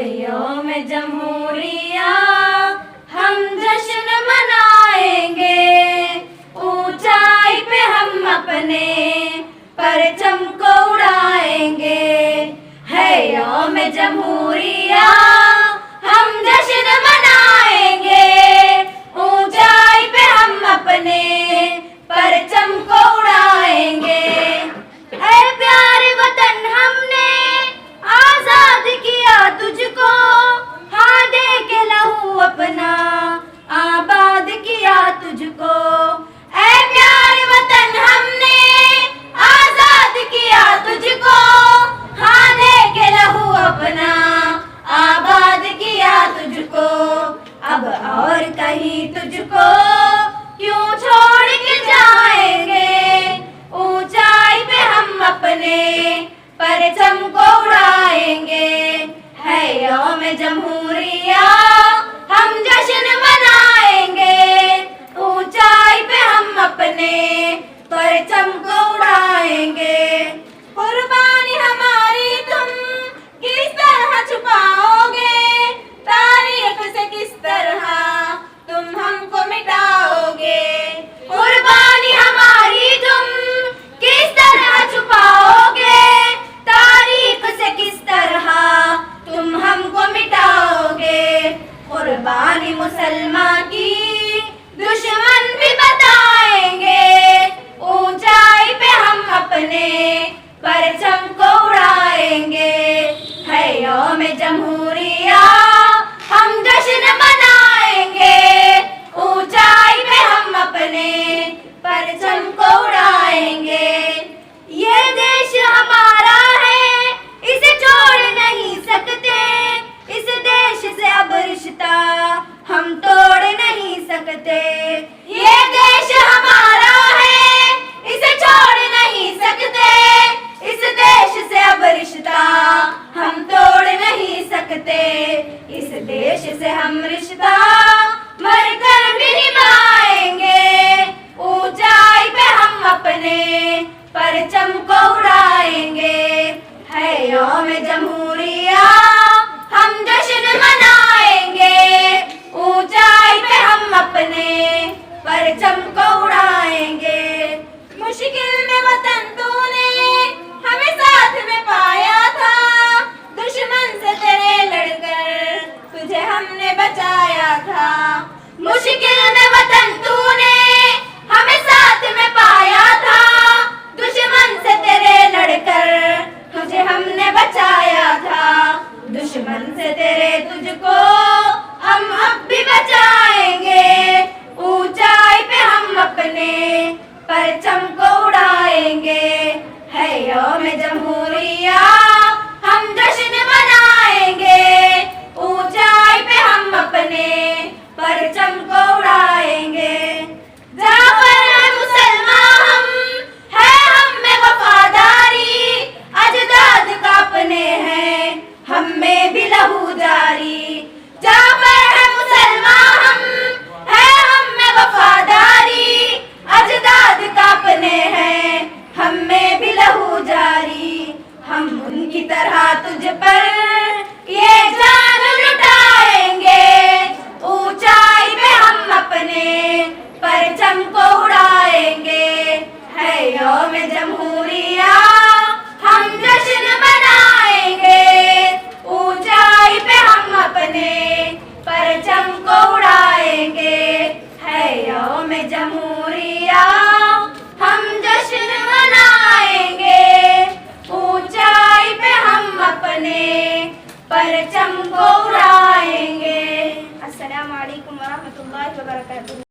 यौम जमहूरिया हम जश्न मनाएंगे, ऊंचाई पे हम अपने परचम को उड़ाएंगे। है यौम जमहूरिया हम जश्न मनाएंगे, ऊंचाई पे हम अपने परचम को उड़ाएंगे। ऐ प्यारे वतन हमने आजाद किया तुझको, हाँ दे के लहू अपना आबाद किया तुझको। ऐ प्यारे वतन हमने आजाद किया तुझको, हाँ दे के लहू अपना आबाद किया तुझको। अब और कहीं तुझको क्यों छोड़ के जाएंगे, ऊंचाई पे हम अपने परचम को उड़ाएंगे। है यौम जमहूरिया हम जश्न मनाएंगे, ऊंचाई पे हम अपने परचम को उड़ाएंगे। कुर्बानी हमारी तुम किस तरह छुपाओगे, तारीख से किस तरह तुम हमको मिटाओगे। कुर्बानी हमारी तुम किस तरह छुपाओगे, तारीख से किस तरह तुम हमको मिटाओगे। कुर्बानी मुसलमान की दुश्मन भी बताएंगे, ऊंचाई पे हम अपने परचम को उड़ाएंगे। है यौम जमहूरिया हम जश्न मनाएंगे, ऊंचाई पे हम अपने परचम को उड़ाएंगे। ये देश हमारा है इसे छोड़ नहीं सकते, इस देश से अब रिश्ता हम तोड़ नहीं सकते। ये देश हमारा है इसे छोड़ नहीं सकते, इस देश से अब रिश्ता हम तोड़ नहीं सकते। इस देश से हम रिश्ता मरकर भी निभाएंगे, ऊंचाई पे हम अपने परचम को उड़ाएंगे। है यौम जमहूरिया हम जश्न मनाएंगे, ऊंचाई पे हम अपने परचम को उड़ाएंगे। मुश्किल में वतन तूने हमें साथ में पाया था, दुश्मन से तेरे लड़कर तुझे हमने बचाया था। मुश्किल में वतन तूने हमें साथ में पाया था, दुश्मन से तेरे लड़कर तुझे हमने बचाया था। दुश्मन से तेरे तुझको हम अब भी बचाएंगे, ऊंचाई पे हम अपने परचम को उड़ाएंगे। है यौम जमहूरिया हम जश्न मनाएंगे, ऊंचाई पे हम अपने परचम को उड़ाएंगे। जाफर है मुसलमान हम, है हम में वफादारी, अजदाद का अपने हैं हम में भी लहू जारी। जाफर है मुसलमान हम, है हम में वफादारी, अजदाद का अपने हैं हम में भी लहू जारी। हम उनकी तरह तुझ पर ये जान लुटाएंगे, ऊंचाई पे हम अपने परचम को उड़ाएंगे। है यौम जमहूरिया हम जश्न मनाएंगे, ऊंचाई पे हम अपने परचम को उड़ाएंगे। है यौम जमहूरिया हम जश्न मनाएंगे, ऊंचाई पे हम अपने परचम को उड़ाएंगे। अस्सलामु अलैकुम वरहमतुल्लाहि वबरकातुहू।